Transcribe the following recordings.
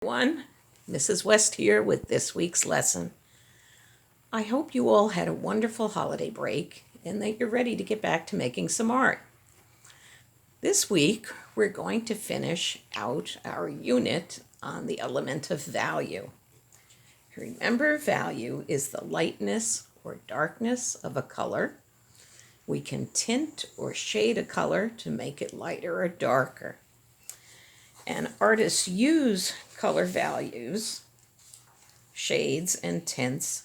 Everyone, Mrs. West here with this week's lesson. I hope you all had a wonderful holiday break and that you're ready to get back to making some art. This week, we're going to finish out our unit on the element of value. Remember, value is the lightness or darkness of a color. We can tint or shade a color to make it lighter or darker. And artists use color values, shades, and tints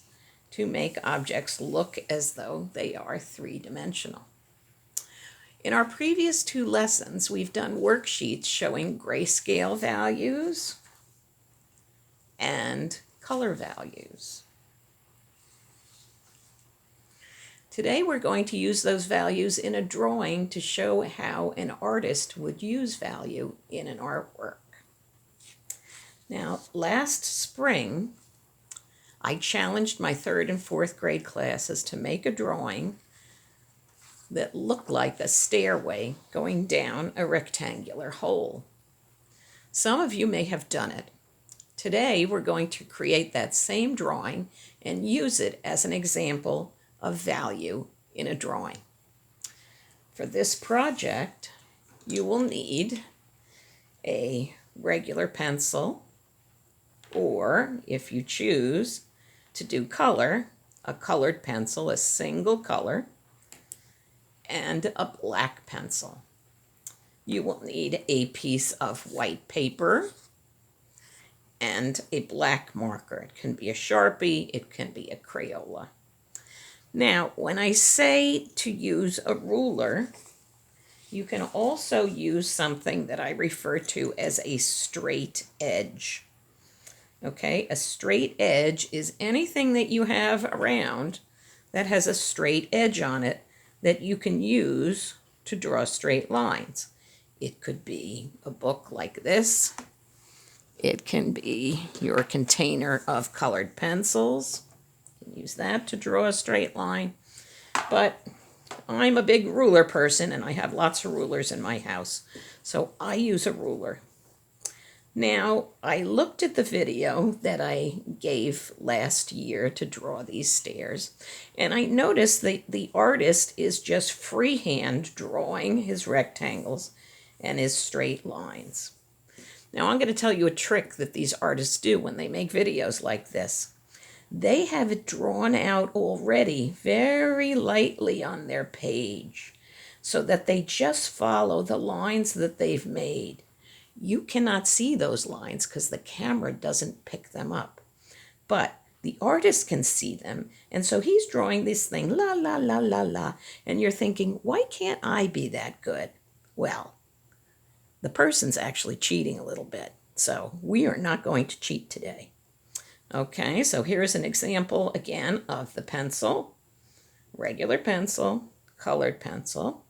to make objects look as though they are three-dimensional. In our previous two lessons, we've done worksheets showing grayscale values and color values. Today we're going to use those values in a drawing to show how an artist would use value in an artwork. Now, last spring, I challenged my 3rd and 4th grade classes to make a drawing that looked like a stairway going down a rectangular hole. Some of you may have done it. Today, we're going to create that same drawing and use it as an example of value in a drawing. For this project, you will need a regular pencil, or if you choose to do color, a colored pencil, a single color, and a black pencil. You will need a piece of white paper and a black marker. It can be a Sharpie, it can be a Crayola. Now, when I say to use a ruler, you can also use something that I refer to as a straight edge. Okay, a straight edge is anything that you have around that has a straight edge on it that you can use to draw straight lines. It could be a book like this. It can be your container of colored pencils. You can use that to draw a straight line. But I'm a big ruler person and I have lots of rulers in my house, so I use a ruler. Now, I looked at the video that I gave last year to draw these stairs, and I noticed that the artist is just freehand drawing his rectangles and his straight lines. Now, I'm going to tell you a trick that these artists do when they make videos like this. They have it drawn out already very lightly on their page so that they just follow the lines that they've made. You cannot see those lines because the camera doesn't pick them up. But the artist can see them, and so he's drawing this thing, la, la, la, la, la, and you're thinking, why can't I be that good? Well, the person's actually cheating a little bit, so we are not going to cheat today. Okay, so here's an example again of the pencil, regular pencil, colored pencil.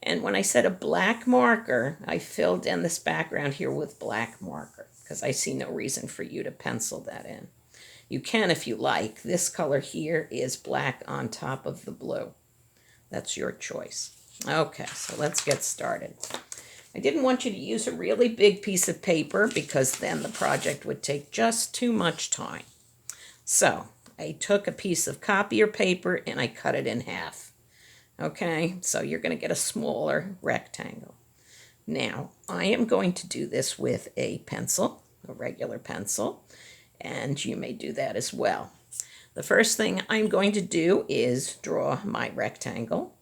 And when I said a black marker, I filled in this background here with black marker because I see no reason for you to pencil that in. You can if you like. This color here is black on top of the blue. That's your choice. Okay, so let's get started. I didn't want you to use a really big piece of paper because then the project would take just too much time. So I took a piece of copier paper and I cut it in half. Okay, so you're going to get a smaller rectangle. Now, I am going to do this with a pencil, a regular pencil, and you may do that as well. The first thing I'm going to do is draw my rectangle.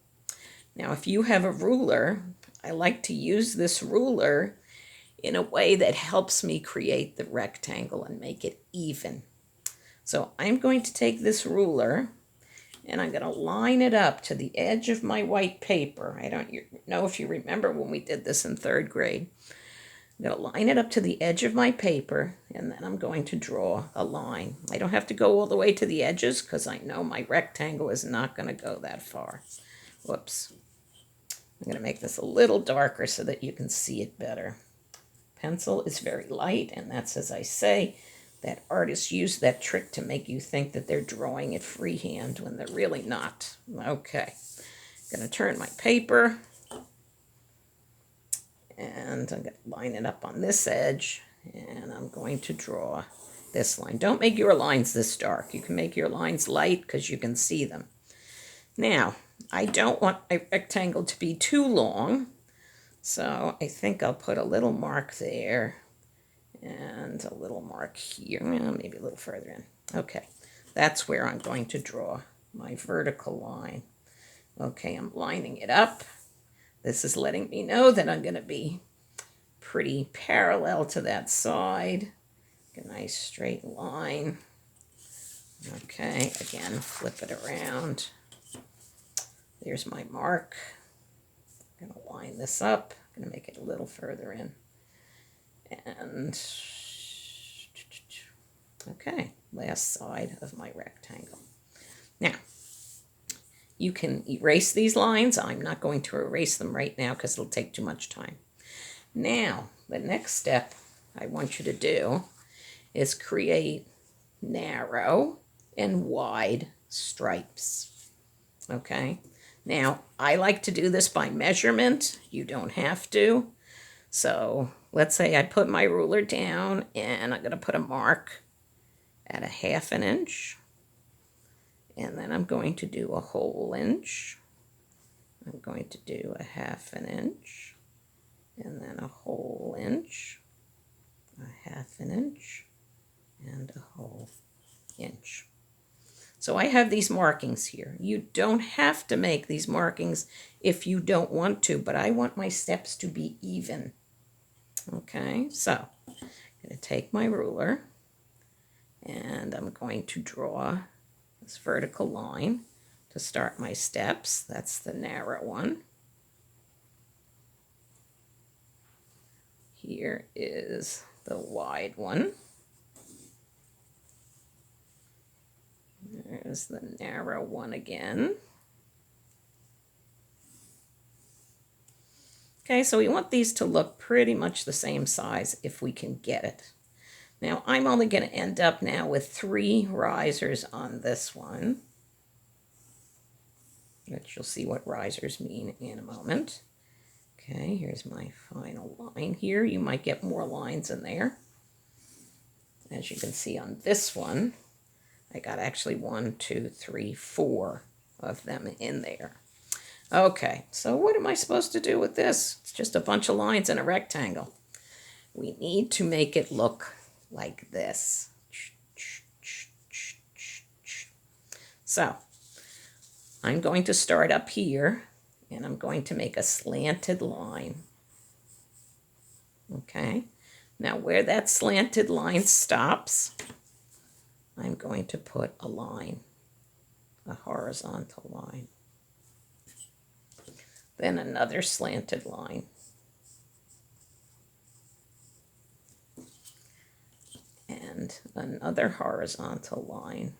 Now, if you have a ruler, I like to use this ruler in a way that helps me create the rectangle and make it even. So I'm going to take this ruler and I'm going to line it up to the edge of my white paper. I don't know if you remember when we did this in 3rd grade. I'm going to line it up to the edge of my paper, and then I'm going to draw a line. I don't have to go all the way to the edges because I know my rectangle is not going to go that far. Whoops. I'm going to make this a little darker so that you can see it better. Pencil is very light, and that's, as I say, that artists use that trick to make you think that they're drawing it freehand when they're really not. Okay, I'm going to turn my paper, and I'm going to line it up on this edge And I'm going to draw this line. Don't make your lines this dark. You can make your lines light because you can see them. Now, I don't want my rectangle to be too long, so I think I'll put a little mark there and a little mark here, maybe a little further in. Okay, that's where I'm going to draw my vertical line. Okay, I'm lining it up. This is letting me know that I'm going to be pretty parallel to that side. A nice straight line. Okay, again, flip it around. There's my mark. I'm going to line this up. I'm going to make it a little further in. And, okay, last side of my rectangle. Now, you can erase these lines. I'm not going to erase them right now because it'll take too much time. Now, the next step I want you to do is create narrow and wide stripes. Okay? Now, I like to do this by measurement. You don't have to. So, let's say I put my ruler down and I'm going to put a mark at 1/2 inch. And then I'm going to do a whole inch. I'm going to do 1/2 inch. And then a whole inch. 1/2 inch. And a whole inch. So I have these markings here. You don't have to make these markings if you don't want to, but I want my steps to be even. Okay, so I'm going to take my ruler and I'm going to draw this vertical line to start my steps. That's the narrow one. Here is the wide one. There's the narrow one again. Okay, so we want these to look pretty much the same size if we can get it. Now, I'm only going to end up now with 3 risers on this one, which you'll see what risers mean in a moment. Okay, here's my final line here. You might get more lines in there. As you can see on this one, I got actually 1, 2, 3, 4 of them in there. Okay, so what am I supposed to do with this? It's just a bunch of lines in a rectangle. We need to make it look like this. So, I'm going to start up here, and I'm going to make a slanted line. Okay, now where that slanted line stops, I'm going to put a line, a horizontal line. Then another slanted line. And another horizontal line.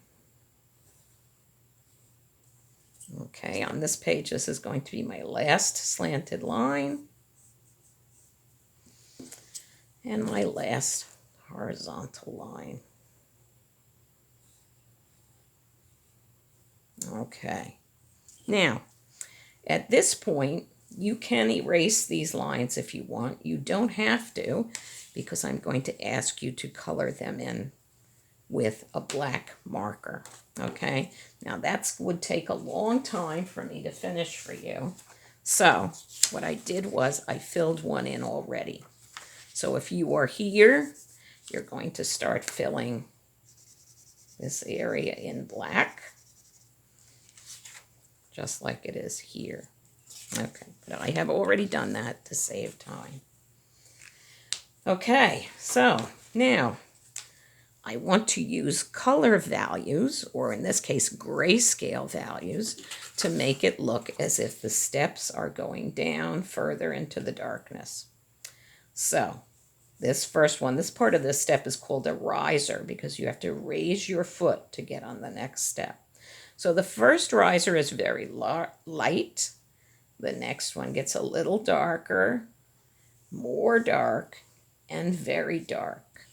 Okay, on this page, this is going to be my last slanted line. And my last horizontal line. Okay, now, at this point, you can erase these lines if you want. You don't have to, because I'm going to ask you to color them in with a black marker. Okay, now that would take a long time for me to finish for you. So, what I did was I filled one in already. So if you are here, you're going to start filling this area in black, just like it is here. Okay, but I have already done that to save time. Okay, so now I want to use color values, or in this case, grayscale values, to make it look as if the steps are going down further into the darkness. So, this first one, this part of this step is called a riser because you have to raise your foot to get on the next step. So the first riser is very light. The next one gets a little darker, more dark, and very dark.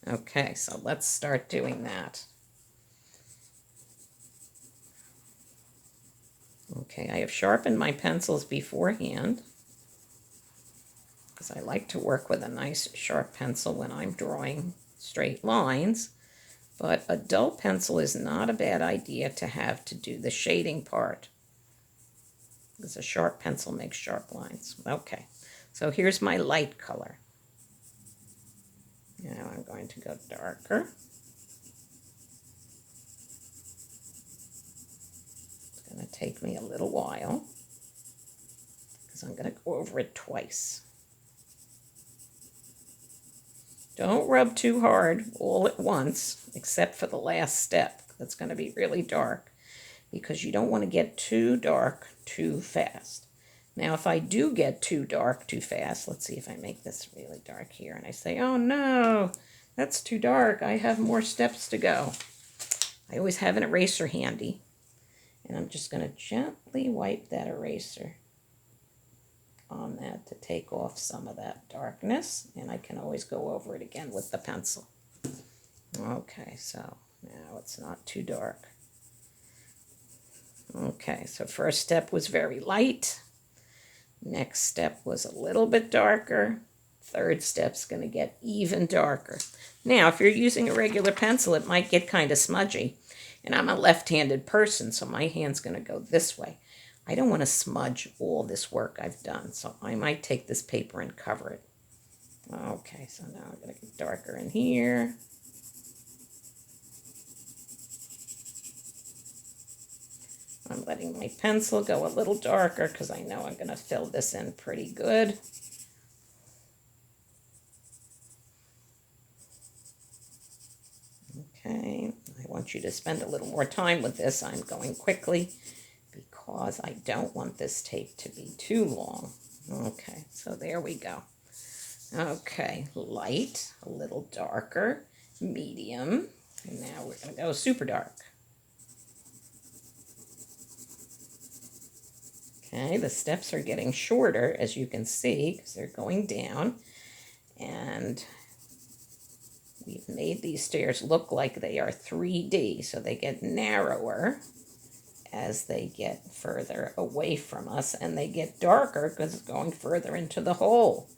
Okay, so let's start doing that. Okay, I have sharpened my pencils beforehand. because I like to work with a nice sharp pencil when I'm drawing straight lines. But a dull pencil is not a bad idea to have to do the shading part, because a sharp pencil makes sharp lines. Okay, so here's my light color. Now I'm going to go darker. It's going to take me a little while, because I'm going to go over it twice. Don't rub too hard all at once, except for the last step. That's going to be really dark, because you don't want to get too dark too fast. Now, if I do get too dark too fast, let's see if I make this really dark here, and I say, oh no, that's too dark. I have more steps to go. I always have an eraser handy, and I'm just going to gently wipe that eraser on that to take off some of that darkness, and I can always go over it again with the pencil. Okay, so now it's not too dark. Okay, so first step was very light. Next step was a little bit darker. Third step's going to get even darker. Now, if you're using a regular pencil, it might get kind of smudgy, and I'm a left-handed person, so my hand's going to go this way. I don't want to smudge all this work I've done, so I might take this paper and cover it. Okay, so now I'm going to get darker in here. I'm letting my pencil go a little darker because I know I'm going to fill this in pretty good. Okay, I want you to spend a little more time with this. I'm going quickly because I don't want this tape to be too long. Okay, so there we go. Okay, light, a little darker, medium, and now we're going to go super dark. Okay, the steps are getting shorter, as you can see, because they're going down, and we've made these stairs look like they are 3D, so they get narrower as they get further away from us, and they get darker because it's going further into the hole.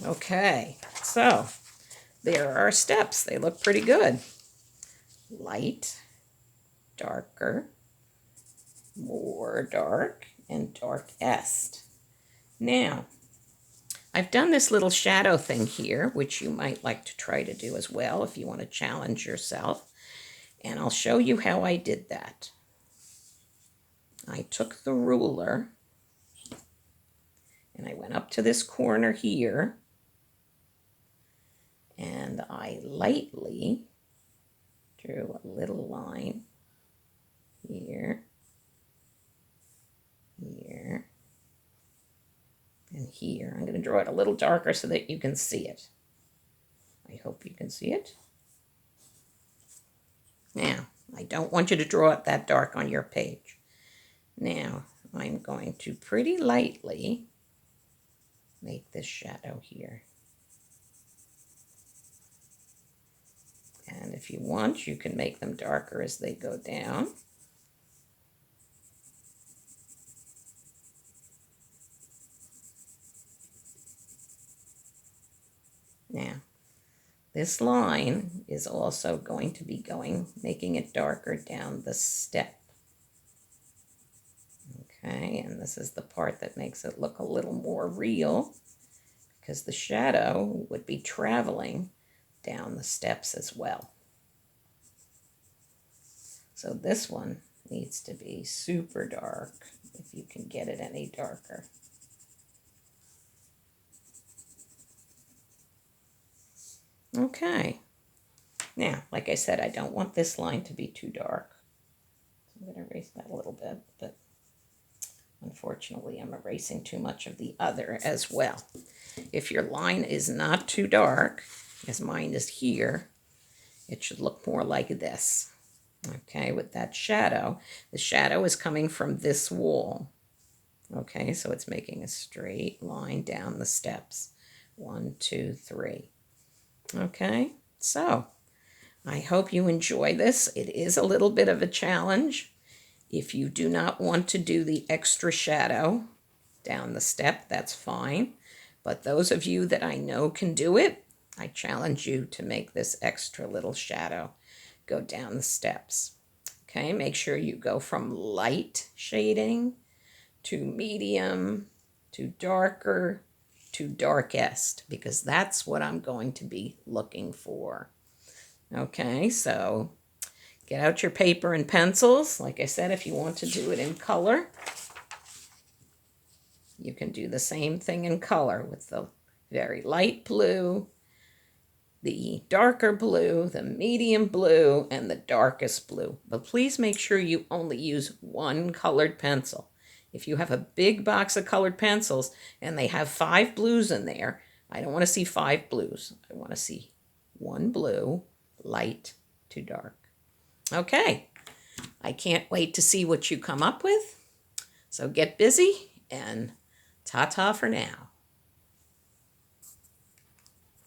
Okay, so there are our steps. They look pretty good. Light, darker, more dark, and darkest. Now, I've done this little shadow thing here, which you might like to try to do as well if you want to challenge yourself. And I'll show you how I did that. I took the ruler and I went up to this corner here, and I lightly drew a little line here, here, and here. I'm going to draw it a little darker so that you can see it. I hope you can see it. Now, I don't want you to draw it that dark on your page. Now, I'm going to pretty lightly make this shadow here. And if you want, you can make them darker as they go down. Now, this line is also going to be making it darker down the step. Okay, and this is the part that makes it look a little more real, because the shadow would be traveling down the steps as well. So this one needs to be super dark, if you can get it any darker. Okay. Now, like I said, I don't want this line to be too dark. So I'm going to erase that a little bit, but unfortunately I'm erasing too much of the other as well. If your line is not too dark, as mine is here, it should look more like this. Okay, with that shadow, the shadow is coming from this wall. Okay, so it's making a straight line down the steps. 1, 2, 3. Okay, so I hope you enjoy this. It is a little bit of a challenge. If you do not want to do the extra shadow down the step, that's fine. But those of you that I know can do it, I challenge you to make this extra little shadow go down the steps. Okay, make sure you go from light shading to medium to darker to darkest, because that's what I'm going to be looking for. Okay, so get out your paper and pencils. Like I said, if you want to do it in color, you can do the same thing in color with the very light blue, the darker blue, the medium blue, and the darkest blue. But please make sure you only use one colored pencil. If you have a big box of colored pencils and they have 5 blues in there, I don't want to see 5 blues. I want to see one blue, light to dark. Okay, I can't wait to see what you come up with. So get busy and ta-ta for now.